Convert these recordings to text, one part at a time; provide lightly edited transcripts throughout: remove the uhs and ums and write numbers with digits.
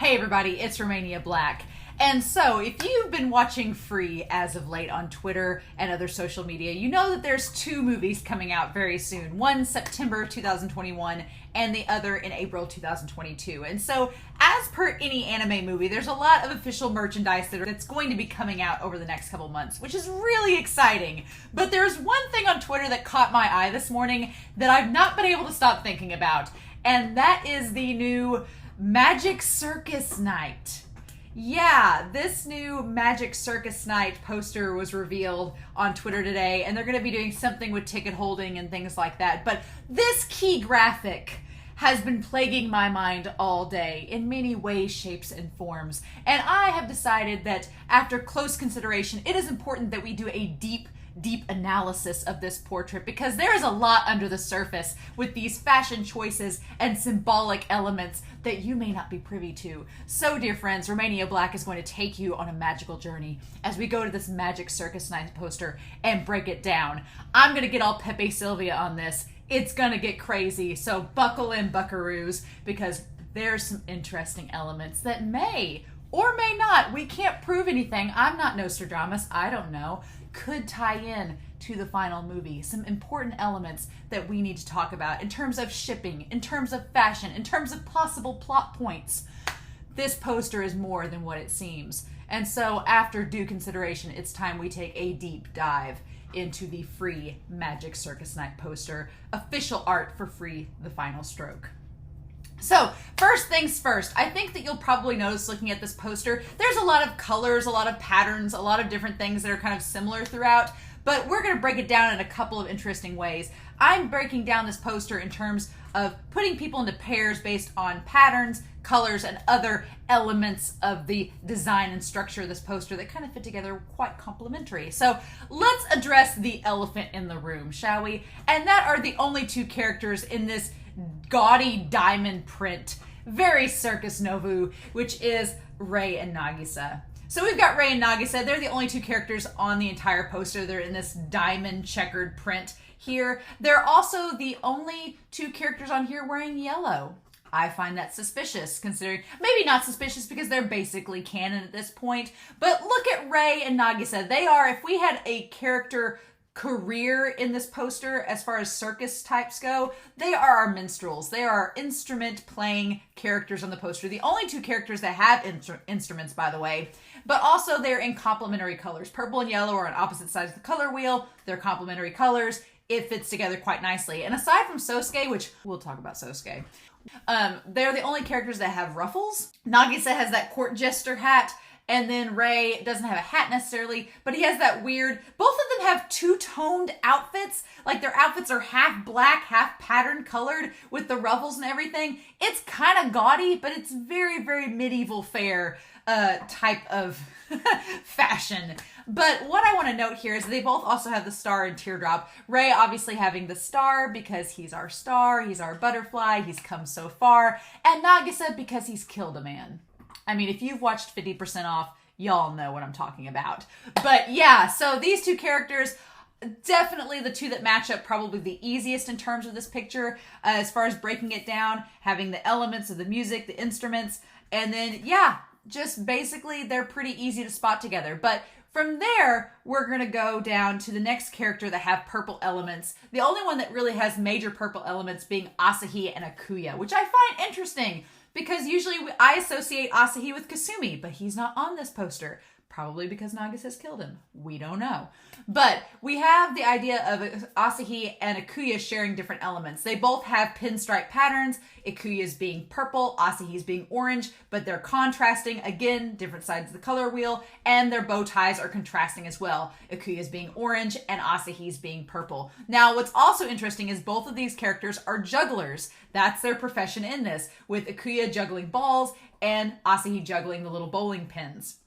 Hey everybody, it's Romania Black. And so, if you've been watching Free as of late on Twitter and other social media, you know that there's two movies coming out very soon. One September 2021 and the other in April 2022. And so, as per any anime movie, there's a lot of official merchandise that's going to be coming out over the next couple months, which is really exciting. But there's one thing on Twitter that caught my eye this morning that I've not been able to stop thinking about, and that is the new Magic Circus Night. Yeah, this new Magic Circus Night poster was revealed on Twitter today, and they're going to be doing something with ticket holding and things like that. But this key graphic has been plaguing my mind all day in many ways, shapes, and forms. And I have decided that after close consideration, it is important that we do a deep analysis of this portrait, because there is a lot under the surface with these fashion choices and symbolic elements that you may not be privy to. So, dear friends, Romania Black is going to take you on a magical journey as we go to this Magic Circus Night poster and break it down. I'm going to get all Pepe Sylvia on this. It's going to get crazy, so buckle in, buckaroos, because there's some interesting elements that may or may not, we can't prove anything, I'm not Nostradamus, I don't know, could tie in to the final movie. Some important elements that we need to talk about in terms of shipping, in terms of fashion, in terms of possible plot points. This poster is more than what it seems. And so after due consideration, it's time we take a deep dive into the Free Magic Circus Night poster, official art for Free, the final stroke. So, first things first, I think that you'll probably notice looking at this poster, there's a lot of colors, a lot of patterns, a lot of different things that are kind of similar throughout, but we're going to break it down in a couple of interesting ways. I'm breaking down this poster in terms of putting people into pairs based on patterns, colors, and other elements of the design and structure of this poster that kind of fit together quite complementary. So let's address the elephant in the room, shall we? And that are the only two characters in this gaudy diamond print, very Circus Novu, which is Rei and Nagisa. So we've got Rei and Nagisa. They're the only two characters on the entire poster. They're in this diamond checkered print here. They're also the only two characters on here wearing yellow. I find that suspicious, considering, maybe not suspicious because they're basically canon at this point, but look at Rei and Nagisa. They are, if we had a character career in this poster as far as circus types go, they are our minstrels. They are our instrument playing characters on the poster. The only two characters that have instruments, by the way, but also they're in complementary colors. Purple and yellow are on opposite sides of the color wheel. They're complementary colors. It fits together quite nicely. And aside from Sosuke, which we'll talk about Sosuke, they're the only characters that have ruffles. Nagisa has that court jester hat. And then Rei doesn't have a hat necessarily, but he has that weird, both of them have two-toned outfits. Like their outfits are half black, half pattern colored with the ruffles and everything. It's kind of gaudy, but it's very, very medieval fair type of fashion. But what I want to note here is they both also have the star and teardrop. Rei obviously having the star because he's our star, he's our butterfly, he's come so far. And Nagisa because he's killed a man. I mean, if you've watched 50% Off, y'all know what I'm talking about. But yeah, so these two characters, definitely the two that match up probably the easiest in terms of this picture, as far as breaking it down, having the elements of the music, the instruments, and then, yeah, just basically they're pretty easy to spot together. But from there, we're going to go down to the next character that have purple elements. The only one that really has major purple elements being Asahi and Akuya, which I find interesting, because usually I associate Asahi with Kasumi, but he's not on this poster. Probably because Nagisa has killed him. We don't know. But we have the idea of Asahi and Akuya sharing different elements. They both have pinstripe patterns. Akuya's being purple, Asahi's being orange, but they're contrasting. Again, different sides of the color wheel, and their bow ties are contrasting as well. Akuya's being orange and Asahi's being purple. Now, what's also interesting is both of these characters are jugglers. That's their profession in this, with Akuya juggling balls and Asahi juggling the little bowling pins,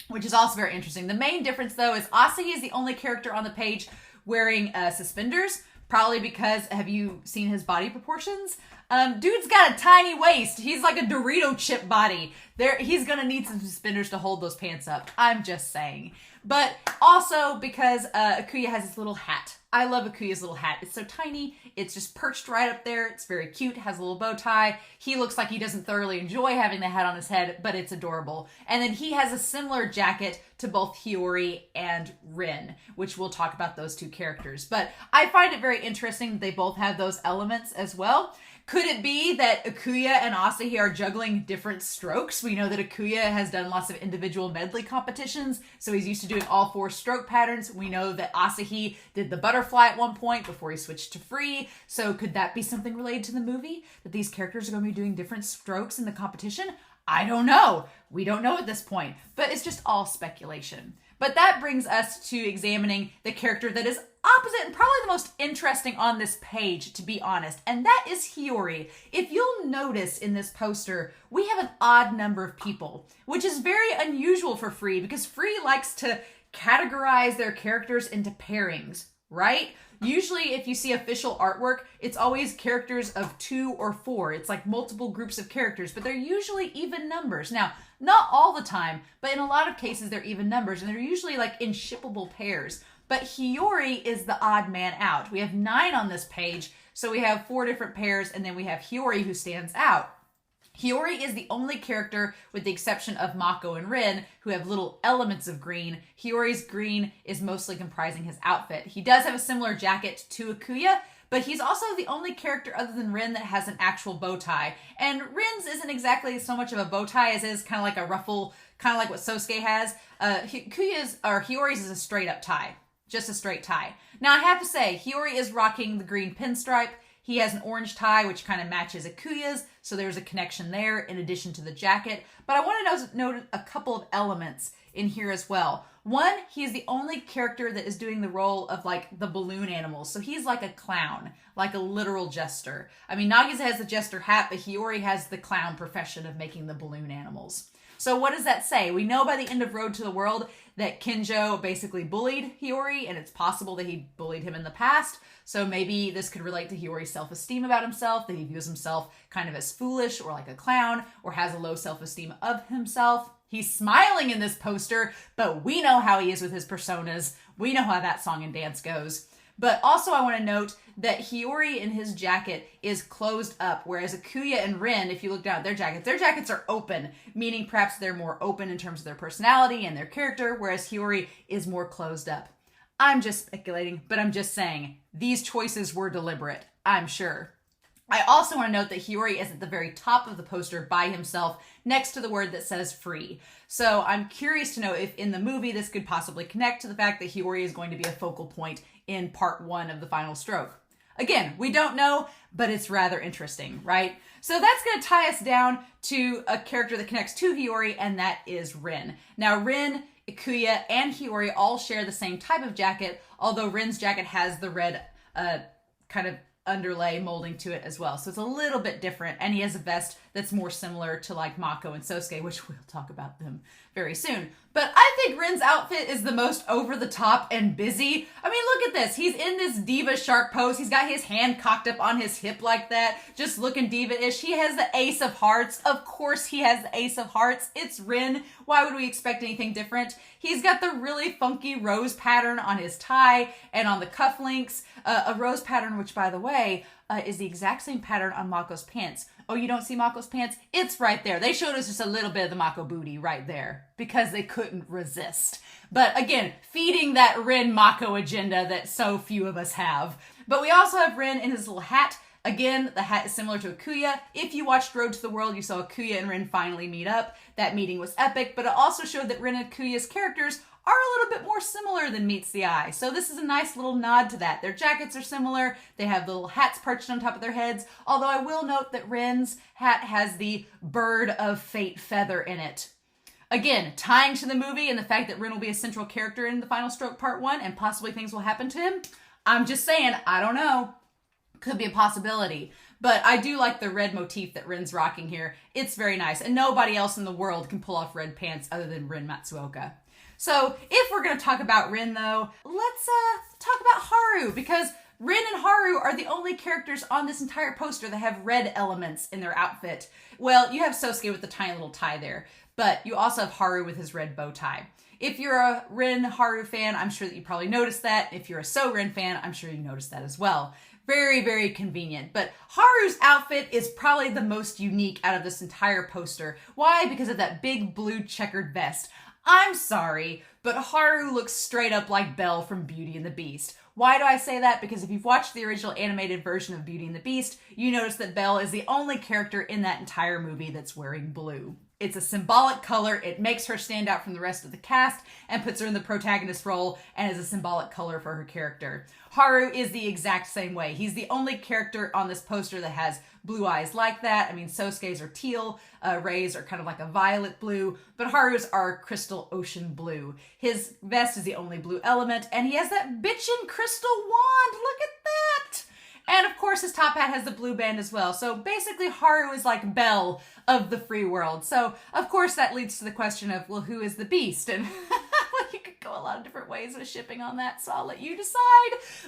which is also very interesting. The main difference, though, is Asahi is the only character on the page wearing suspenders, probably because, have you seen his body proportions? Dude's got a tiny waist. He's like a Dorito chip body. He's gonna need some suspenders to hold those pants up. I'm just saying. But also because Akuya has this little hat. I love Akuya's little hat. It's so tiny. It's just perched right up there. It's very cute. Has a little bow tie. He looks like he doesn't thoroughly enjoy having the hat on his head, but it's adorable. And then he has a similar jacket to both Hiyori and Ren, which we'll talk about those two characters. But I find it very interesting that they both have those elements as well. Could it be that Akuya and Asahi are juggling different strokes? We know that Akuya has done lots of individual medley competitions, so he's used to doing all 4 stroke patterns. We know that Asahi did the butterfly at one point before he switched to free. So could that be something related to the movie? That these characters are going to be doing different strokes in the competition? I don't know. We don't know at this point, but it's just all speculation. But that brings us to examining the character that is opposite and probably the most interesting on this page, to be honest, and that is Hiyori. If you'll notice in this poster, we have an odd number of people, which is very unusual for Free because Free likes to categorize their characters into pairings, right? Usually if you see official artwork, it's always characters of 2 or 4. It's like multiple groups of characters, but they're usually even numbers. Now, not all the time, but in a lot of cases they're even numbers, and they're usually like in shippable pairs. But Hiyori is the odd man out. We have 9 on this page, so we have 4 different pairs, and then we have Hiyori who stands out. Hiyori is the only character, with the exception of Mako and Ren, who have little elements of green. Hiyori's green is mostly comprising his outfit. He does have a similar jacket to Akuya, but he's also the only character other than Ren that has an actual bow tie. And Ren's isn't exactly so much of a bow tie as is kind of like a ruffle, kind of like what Sosuke has. Hiyori's is a straight up tie. Just a straight tie. Now I have to say, Hiyori is rocking the green pinstripe. He has an orange tie, which kind of matches Akuya's, so there's a connection there in addition to the jacket. But I want to note a couple of elements in here as well. One, he's the only character that is doing the role of like the balloon animals. So he's like a clown, like a literal jester. I mean, Nagisa has the jester hat, but Hiyori has the clown profession of making the balloon animals. So what does that say? We know by the end of Road to the World that Kinjo basically bullied Hiyori, and it's possible that he bullied him in the past. So maybe this could relate to Hiyori's self-esteem about himself, that he views himself kind of as foolish or like a clown, or has a low self-esteem of himself. He's smiling in this poster, but we know how he is with his personas. We know how that song and dance goes. But also I want to note that Hiyori in his jacket is closed up, whereas Akuya and Ren, if you look down at their jackets are open, meaning perhaps they're more open in terms of their personality and their character, whereas Hiyori is more closed up. I'm just speculating, but I'm just saying, these choices were deliberate, I'm sure. I also want to note that Hiyori is at the very top of the poster by himself, next to the word that says free. So I'm curious to know if in the movie this could possibly connect to the fact that Hiyori is going to be a focal point in part 1 of the final stroke. Again, we don't know, but it's rather interesting, right? So that's going to tie us down to a character that connects to Hiyori, and that is Ren. Now, Ren, Akuya, and Hiyori all share the same type of jacket, although Ren's jacket has the red kind of underlay molding to it as well. So it's a little bit different, and he has a vest that's more similar to like Mako and Sosuke, which we'll talk about them very soon. But I think Ren's outfit is the most over the top and busy. I mean, look at this. He's in this diva shark pose. He's got his hand cocked up on his hip like that, just looking diva-ish. He has the ace of hearts. Of course he has the ace of hearts. It's Ren. Why would we expect anything different? He's got the really funky rose pattern on his tie and on the cufflinks. A rose pattern, which by the way, is the exact same pattern on Mako's pants. Oh, you don't see Mako's pants? It's right there. They showed us just a little bit of the Mako booty right there because they couldn't resist. But again, feeding that Ren Mako agenda that so few of us have. But we also have Ren in his little hat. Again, the hat is similar to Akuya. If you watched Road to the World, you saw Akuya and Ren finally meet up. That meeting was epic, but it also showed that Ren and Akuya's characters are a little bit more similar than meets the eye. So this is a nice little nod to that. Their jackets are similar. They have little hats perched on top of their heads. Although I will note that Ren's hat has the bird of fate feather in it. Again, tying to the movie and the fact that Ren will be a central character in the final stroke part 1 and possibly things will happen to him. I'm just saying, I don't know. Could be a possibility. But I do like the red motif that Ren's rocking here. It's very nice. And nobody else in the world can pull off red pants other than Ren Matsuoka. So if we're going to talk about Ren, though, let's talk about Haru, because Ren and Haru are the only characters on this entire poster that have red elements in their outfit. Well, you have Sosuke with the tiny little tie there, but you also have Haru with his red bow tie. If you're a Ren Haru fan, I'm sure that you probably noticed that. If you're a So-Ren fan, I'm sure you noticed that as well. Very, very convenient. But Haru's outfit is probably the most unique out of this entire poster. Why? Because of that big blue checkered vest. I'm sorry, but Haru looks straight up like Belle from Beauty and the Beast. Why do I say that? Because if you've watched the original animated version of Beauty and the Beast, you notice that Belle is the only character in that entire movie that's wearing blue. It's a symbolic color. It makes her stand out from the rest of the cast and puts her in the protagonist role and is a symbolic color for her character. Haru is the exact same way. He's the only character on this poster that has blue eyes like that. I mean, Sosuke's are teal, Rei's are kind of like a violet blue, but Haru's are crystal ocean blue. His vest is the only blue element, and he has that bitchin' crystal wand. Look at that! And of course, his top hat has the blue band as well. So basically, Haru is like Belle of the free world. So of course, that leads to the question of, well, who is the beast? And well, you could go a lot of different ways with shipping on that, so I'll let you decide.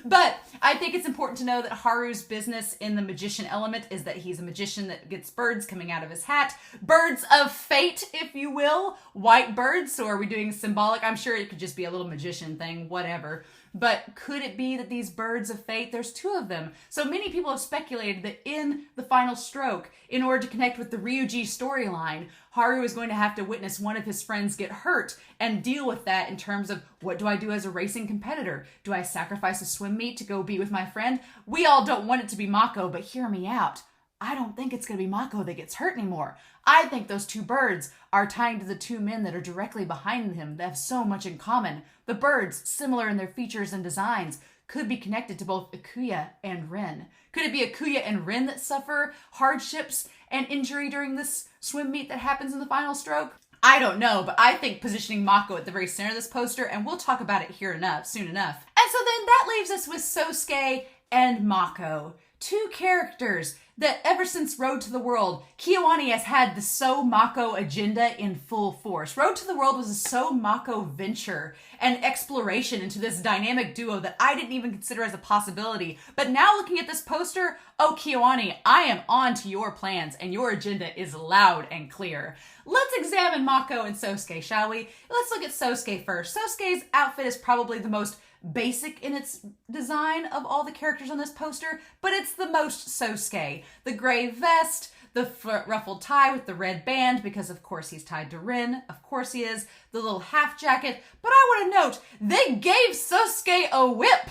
But I think it's important to know that Haru's business in the magician element is that he's a magician that gets birds coming out of his hat. Birds of fate, if you will. White birds. So are we doing symbolic? I'm sure it could just be a little magician thing, whatever. But could it be that these birds of fate, there's two of them. So many people have speculated that in the final stroke, in order to connect with the Ryuji storyline, Haru is going to have to witness one of his friends get hurt and deal with that in terms of, what do I do as a racing competitor? Do I sacrifice a swim meet to go be with my friend? We all don't want it to be Mako, but hear me out. I don't think it's going to be Mako that gets hurt anymore. I think those two birds are tying to the two men that are directly behind him that have so much in common. The birds, similar in their features and designs, could be connected to both Ikuya and Ren. Could it be Ikuya and Ren that suffer hardships and injury during this swim meet that happens in the final stroke? I don't know, but I think positioning Mako at the very center of this poster, and we'll talk about it soon enough. And so then that leaves us with Sosuke and Mako. Two characters that ever since Road to the World, Kiyoani has had the So Mako agenda in full force. Road to the World was a So Mako venture and exploration into this dynamic duo that I didn't even consider as a possibility. But now looking at this poster, oh Kiyoani, I am on to your plans and your agenda is loud and clear. Let's examine Mako and Sosuke, shall we? Let's look at Sosuke first. Sosuke's outfit is probably the most basic in its design of all the characters on this poster, but it's the most Sosuke. The gray vest, the ruffled tie with the red band, because of course he's tied to Ren, of course he is, the little half jacket, but I want to note, they gave Sosuke a whip!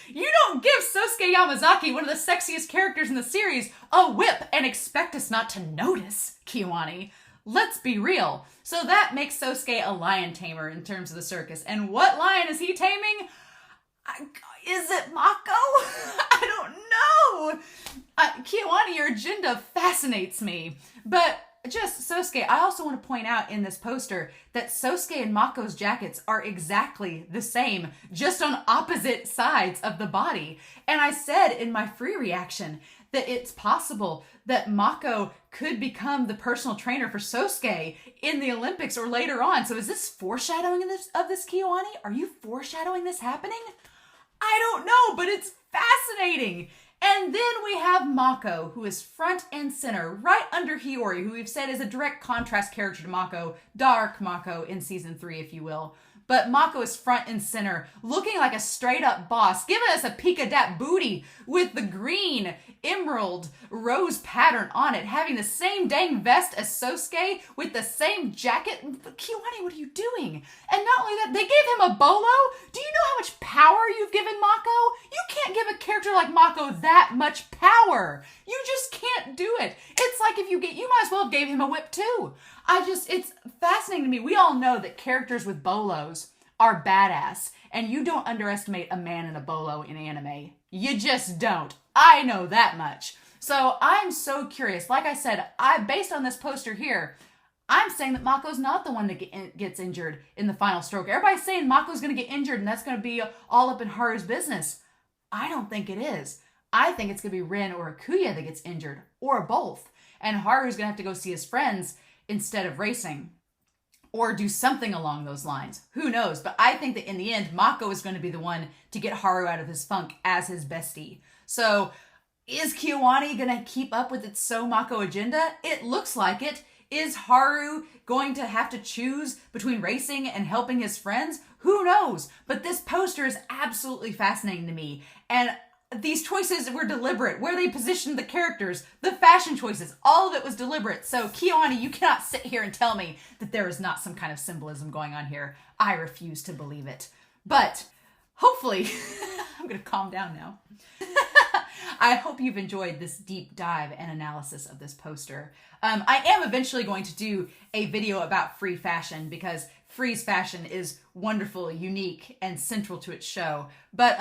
You don't give Sosuke Yamazaki, one of the sexiest characters in the series, a whip and expect us not to notice, Kiyoani. Let's be real. So that makes Sosuke a lion tamer in terms of the circus. And what lion is he taming? Is it Mako? I don't know. Kiyoani, your agenda fascinates me. But just Sosuke, I also want to point out in this poster that Sosuke and Mako's jackets are exactly the same, just on opposite sides of the body. And I said in my free reaction that it's possible that Mako could become the personal trainer for Sosuke in the Olympics or later on. So is this foreshadowing of this Kiyoani? Are you foreshadowing this happening? I don't know, but it's fascinating. And then we have Mako, who is front and center, right under Hiyori, who we've said is a direct contrast character to Mako, dark Mako in season 3, if you will. But Mako is front and center, looking like a straight-up boss, giving us a peek of that booty with the green emerald rose pattern on it, having the same dang vest as Sosuke with the same jacket. Kiyoani, what are you doing? And not only that, they gave him a bolo. Do you know how much power you've given Mako? You can't give a character like Mako that much power. You just can't do it. It's like if you might as well have gave him a whip too. It's fascinating to me. We all know that characters with bolos are badass, and you don't underestimate a man in a bolo in anime. You just don't. I know that much. So I'm so curious. Like I said, based on this poster here, I'm saying that Mako's not the one that gets injured in the final stroke. Everybody's saying Mako's going to get injured and that's going to be all up in Haru's business. I don't think it is. I think it's going to be Ren or Ikuya that gets injured, or both. And Haru's going to have to go see his friends instead of racing. or do something along those lines. Who knows? But I think that in the end, Mako is going to be the one to get Haru out of his funk as his bestie. So is Kiwani going to keep up with its So Mako agenda? It looks like it. Is Haru going to have to choose between racing and helping his friends? Who knows? But this poster is absolutely fascinating to me. And these choices were deliberate. Where they positioned the characters, the fashion choices, all of it was deliberate. So Kiwani, you cannot sit here and tell me that there is not some kind of symbolism going on here. I refuse to believe it. But hopefully, I'm going to calm down now. I hope you've enjoyed this deep dive and analysis of this poster. I am eventually going to do a video about Free fashion because Free's fashion is wonderful, unique, and central to its show. But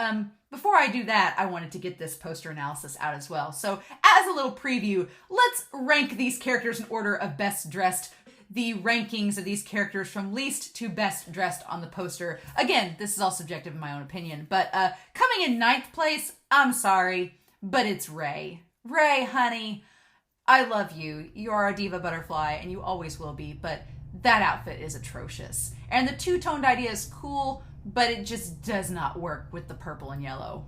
before I do that, I wanted to get this poster analysis out as well. So as a little preview, let's rank these characters in order of best dressed. The rankings of these characters from least to best dressed on the poster. Again, this is all subjective in my own opinion, but coming in 9th place, I'm sorry, but it's Rei. Rei, honey, I love you. You are a diva butterfly, and you always will be, but that outfit is atrocious. And the two-toned idea is cool, but it just does not work with the purple and yellow.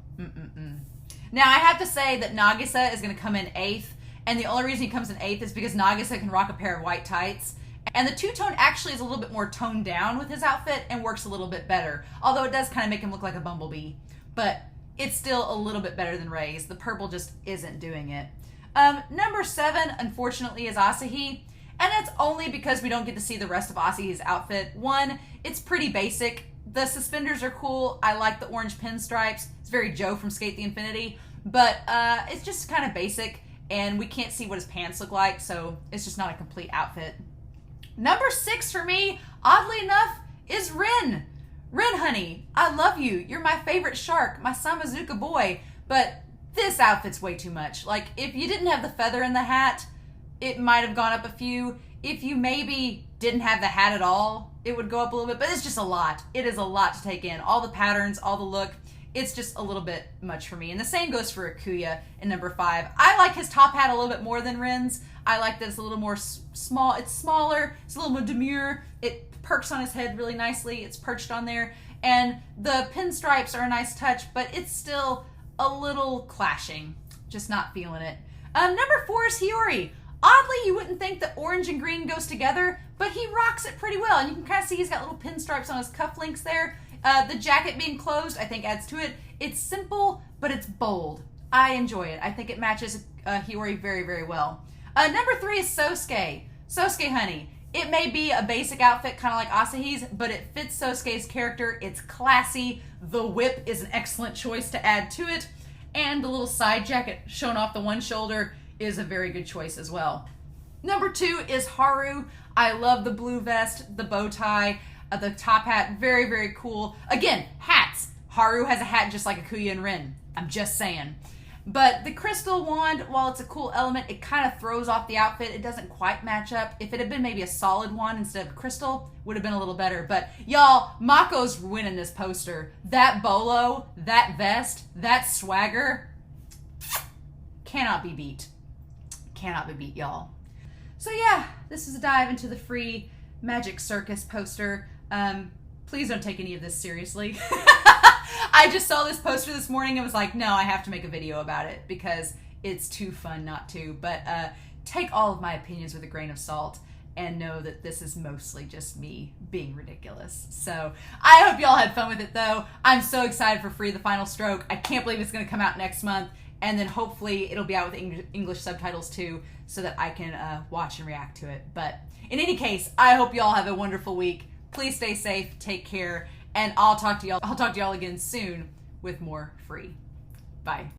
Now, I have to say that Nagisa is going to come in 8th, and the only reason he comes in 8th is because Nagisa can rock a pair of white tights. And the two-tone actually is a little bit more toned down with his outfit and works a little bit better. Although it does kind of make him look like a bumblebee. But it's still a little bit better than Rei's. The purple just isn't doing it. Number 7, unfortunately, is Asahi. And that's only because we don't get to see the rest of Asahi's outfit. One, it's pretty basic. The suspenders are cool. I like the orange pinstripes. It's very Joe from Skate the Infinity. But it's just kind of basic. And we can't see what his pants look like. So it's just not a complete outfit. Number 6 for me, oddly enough, is Ren. Ren, honey, I love you. You're my favorite shark, my Samazuka boy. But this outfit's way too much. Like, if you didn't have the feather in the hat, it might have gone up a few. If you maybe didn't have the hat at all, it would go up a little bit. But it's just a lot. It is a lot to take in. All the patterns, all the look. It's just a little bit much for me. And the same goes for Akuya in number 5. I like his top hat a little bit more than Ren's. I like that it's a little more small. It's smaller. It's a little more demure. It perks on his head really nicely. It's perched on there. And the pinstripes are a nice touch, but it's still a little clashing. Just not feeling it. Number 4 is Hiyori. Oddly, you wouldn't think that orange and green goes together, but he rocks it pretty well. And you can kind of see he's got little pinstripes on his cufflinks there. The jacket being closed, I think, adds to it. It's simple, but it's bold. I enjoy it. I think it matches Hiyori very, very well. Number 3 is Sosuke. Sosuke, honey. It may be a basic outfit, kind of like Asahi's, but it fits Sosuke's character. It's classy. The whip is an excellent choice to add to it. And the little side jacket showing off the one shoulder is a very good choice as well. Number 2 is Haru. I love the blue vest, the bow tie, the top hat. Very, very cool. Again, hats. Haru has a hat just like Akuya and Ren. I'm just saying. But the crystal wand, while it's a cool element, it kind of throws off the outfit. It doesn't quite match up. If it had been maybe a solid wand instead of crystal, would have been a little better. But y'all, Mako's winning this poster. That bolo, that vest, that swagger, cannot be beat. Cannot be beat, y'all. So yeah, this is a dive into the Free Magic Circus poster. Please don't take any of this seriously. I just saw this poster this morning and was like, no, I have to make a video about it because it's too fun not to. But take all of my opinions with a grain of salt and know that this is mostly just me being ridiculous. So I hope y'all had fun with it, though. I'm so excited for Free the Final Stroke. I can't believe it's going to come out next month. And then hopefully it'll be out with English subtitles too, so that I can watch and react to it. But in any case, I hope y'all have a wonderful week. Please stay safe, take care, and I'll talk to y'all again soon with more Free. Bye.